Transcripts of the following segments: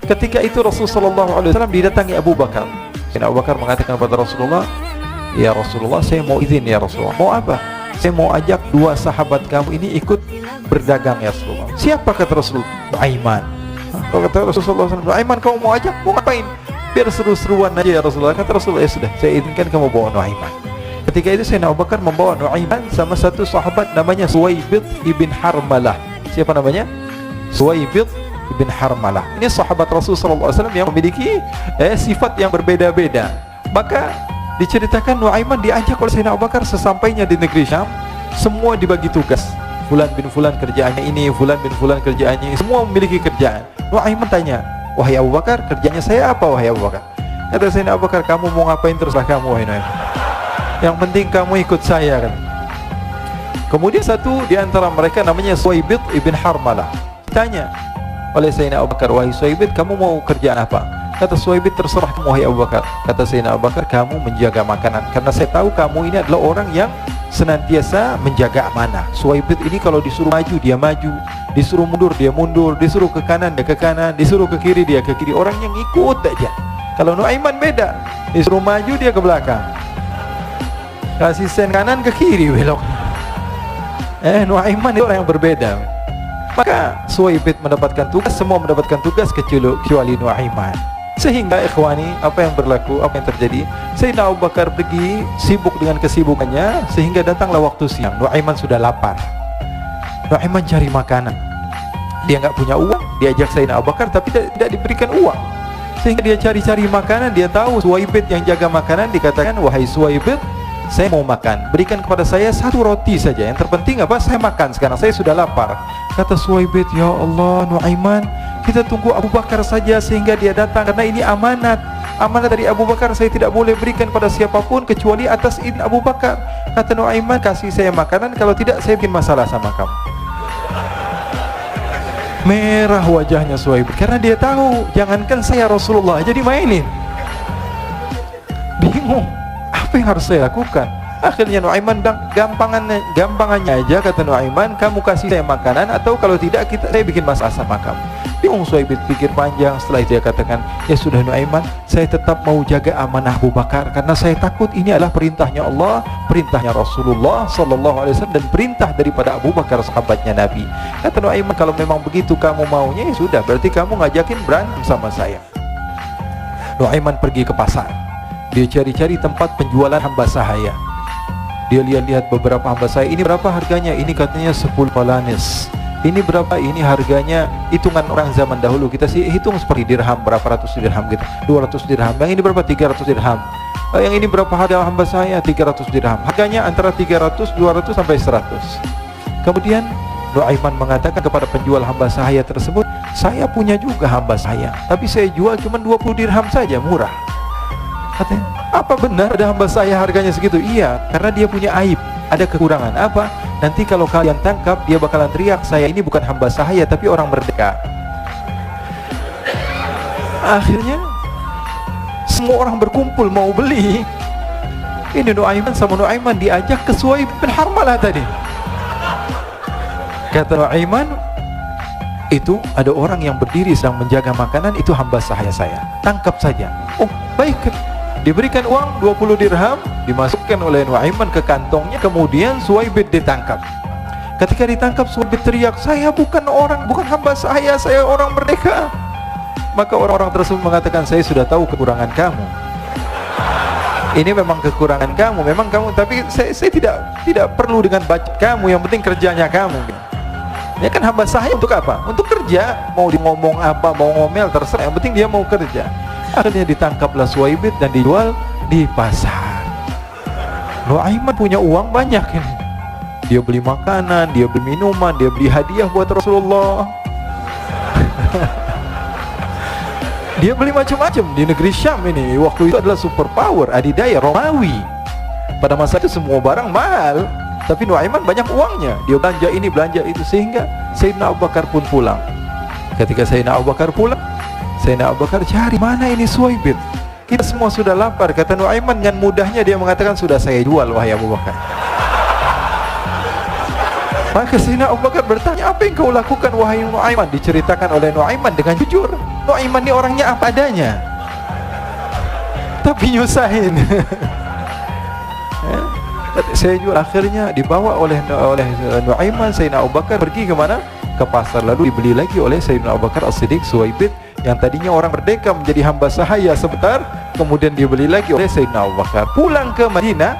Ketika itu Rasulullah SAW didatangi Abu Bakar. Sayyidina Abu Bakar mengatakan kepada Rasulullah, "Ya Rasulullah, saya mau izin ya Rasulullah." "Mau apa?" "Saya mau ajak dua sahabat kamu ini ikut berdagang ya Rasulullah." "Siapa?" kata Rasulullah. "Nu'aiman." Kalau kata Rasulullah SAW, "Nu'aiman kamu mau ajak? Mau ngapain?" "Biar seru-seruan aja ya Rasulullah." Kata Rasulullah, "Ya sudah, saya izinkan kamu bawa Nu'aiman." Ketika itu Sayyidina Abu Bakar membawa Nu'aiman sama satu sahabat namanya Suwaibid ibn Harmalah. Siapa namanya? Suwaibid ibn Harmalah. Ini sahabat Rasulullah SAW yang memiliki sifat yang berbeda-beda. Maka diceritakan Nu'aiman diajak oleh Sayyidina Abu Bakar. Sesampainya di negeri Syam, semua dibagi tugas. Fulan bin Fulan kerjaannya ini, Fulan bin Fulan kerjaannya ini, semua memiliki kerjaan. Nu'aiman tanya, "Wahai Abu Bakar, kerjanya saya apa wahai Abu Bakar?" Kata Sayyidina Abu Bakar, "Kamu mau ngapain terserah kamu wahai Nu'aiman. Yang penting kamu ikut saya." Kan. Kemudian satu di antara mereka namanya Suwaibid ibn Harmalah. Tanya oleh Sayyidina Abu Bakar, "Wahai Suwaibid, kamu mau kerjaan apa?" Kata Suwaibid, "Terserah kamu wahai Abu Bakar." Kata Sayyidina Abu Bakar, "Kamu menjaga makanan, karena saya tahu kamu ini adalah orang yang senantiasa menjaga amanah." Suwaibid ini kalau disuruh maju dia maju, disuruh mundur dia mundur, disuruh ke kanan dia ke kanan, disuruh ke kiri dia ke kiri. Orang yang ikut aja. Kalau Nu'aiman beda, disuruh maju dia ke belakang, kasih sen kanan ke kiri belok. Nu'aiman itu orang yang berbeda. Maka Suwaibid mendapatkan tugas, semua mendapatkan tugas kecuali Nu'aiman. Sehingga ikhwani, apa yang berlaku, apa yang terjadi, Sayyidina Abu Bakar pergi sibuk dengan kesibukannya, sehingga datanglah waktu siang. Nu'aiman sudah lapar. Nu'aiman cari makanan. Dia nggak punya uang, diajak Sayyidina Abu Bakar tapi tidak diberikan uang. Sehingga dia cari-cari makanan. Dia tahu Suwaibid yang jaga makanan. Dikatakan, "Wahai Suwaibid, saya mau makan, berikan kepada saya satu roti saja. Yang terpenting apa? Saya makan sekarang, saya sudah lapar." Kata Suwaibid, "Ya Allah Nu'aiman, kita tunggu Abu Bakar saja sehingga dia datang, karena ini amanat. Amanat dari Abu Bakar, saya tidak boleh berikan pada siapapun kecuali atas izin Abu Bakar." Kata Nu'aiman, "Kasih saya makanan, kalau tidak saya bikin masalah sama kamu." Merah wajahnya Suwaibid, karena dia tahu jangankan saya Rasulullah jadi mainin. Bingung, apa yang harus saya lakukan? Akhirnya Nu'aiman bilang, gampangannya aja, kata Nu'aiman, "Kamu kasih saya makanan, atau kalau tidak saya bikin masalah sama kamu." Bingung Suwaibid, pikir panjang. Setelah itu dia katakan, "Ya sudah Nu'aiman, saya tetap mau jaga amanah Abu Bakar, karena saya takut ini adalah perintahnya Allah, perintahnya Rasulullah SAW, dan perintah daripada Abu Bakar sahabatnya Nabi." Kata Nu'aiman, "Kalau memang begitu kamu maunya, ya sudah, berarti kamu ngajakin berantem sama saya." Nu'aiman pergi ke pasar. Dia cari-cari tempat penjualan hamba sahaya. Dia lihat-lihat beberapa hamba sahaya. "Ini berapa harganya?" "Ini katanya 10 falanis." "Ini berapa?" "Ini harganya hitungan orang zaman dahulu, kita sih hitung seperti dirham, berapa ratus dirham gitu, 200 dirham. Yang ini berapa? 300 dirham. Yang ini berapa harga hamba saya? 300 dirham. Harganya antara 300, 200 sampai 100. Kemudian Nu'aiman mengatakan kepada penjual hamba sahaya tersebut, "Saya punya juga hamba saya, tapi saya jual cuma 20 dirham saja, murah." Katanya, "Apa benar ada hamba saya harganya segitu?" "Iya, karena dia punya aib, ada kekurangan." "Apa?" "Nanti kalau kalian tangkap, dia bakalan teriak, 'Saya ini bukan hamba sahaya, tapi orang merdeka.'" Akhirnya semua orang berkumpul mau beli. Ini Nu'aiman sama Nu'aiman diajak ke Suwaibid bin Harmalah tadi. Kata Nu'aiman, "Itu ada orang yang berdiri sedang menjaga makanan, itu hamba sahaya saya, tangkap saja." "Oh baik." Diberikan uang 20 dirham, dimasukkan oleh Nu'aiman ke kantongnya. Kemudian Suwaibid ditangkap. Ketika ditangkap, Suwaibid teriak, "Saya bukan hamba saya orang merdeka." Maka orang-orang tersebut mengatakan, "Saya sudah tahu kekurangan kamu. Ini memang kekurangan kamu, memang kamu, tapi saya tidak perlu dengan budget kamu, yang penting kerjanya kamu." Ya kan, hamba sahaya untuk apa? Untuk kerja. Mau di ngomong apa, mau ngomel, terserah, yang penting dia mau kerja. Akhirnya ditangkaplah Suwaibid dan dijual di pasar. Nu'aiman punya uang banyak ini. Dia beli makanan, dia beli minuman, dia beli hadiah buat Rasulullah. Dia beli macam-macam di negeri Syam ini. Waktu itu adalah superpower, adidaya Romawi. Pada masa itu semua barang mahal, tapi Nu'aiman banyak uangnya. Dia belanja ini, belanja itu, sehingga Sayyidina Abu Bakar pun pulang. Ketika Sayyidina Abu Bakar pulang, Sayyidina Abu Bakar cari, "Mana ini Suwaibid? Kita semua sudah lapar." Kata Nu'aiman dengan mudahnya dia mengatakan, "Sudah saya jual wahai Abu Bakar." Maka Sayyidina Abu Bakar bertanya, "Apa yang kau lakukan wahai Nu'aiman?" Diceritakan oleh Nu'aiman dengan jujur. Nuaiman ini orangnya apa adanya, tapi nyusahin. Saya juga akhirnya dibawa oleh Nuaiman, Sayyidina Abu Bakar pergi kemana? Ke pasar, lalu dibeli lagi oleh Sayyidina Abu Bakar As-Siddiq Suwaibit, yang tadinya orang merdeka menjadi hamba sahaya sebentar, kemudian dibeli lagi oleh Sayyidina Abu Bakar. Pulang ke Madinah,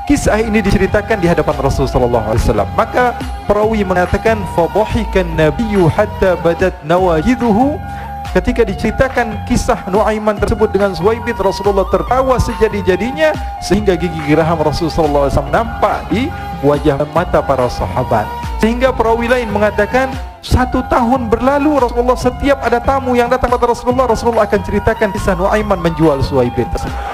kisah ini diceritakan di hadapan Rasulullah SAW. Maka perawi mengatakan, fadhahikan nabiyyu hatta badat nawajiduhu. Ketika diceritakan kisah Nuaiman tersebut dengan Suwaibit, Rasulullah tertawa sejadi-jadinya sehingga gigi geraham Rasulullah SAW nampak di wajah mata para sahabat. Sehingga perawi lain mengatakan 1 tahun berlalu Rasulullah, setiap ada tamu yang datang kepada Rasulullah, Rasulullah akan ceritakan kisah Nuaiman menjual Suwaibit tersebut.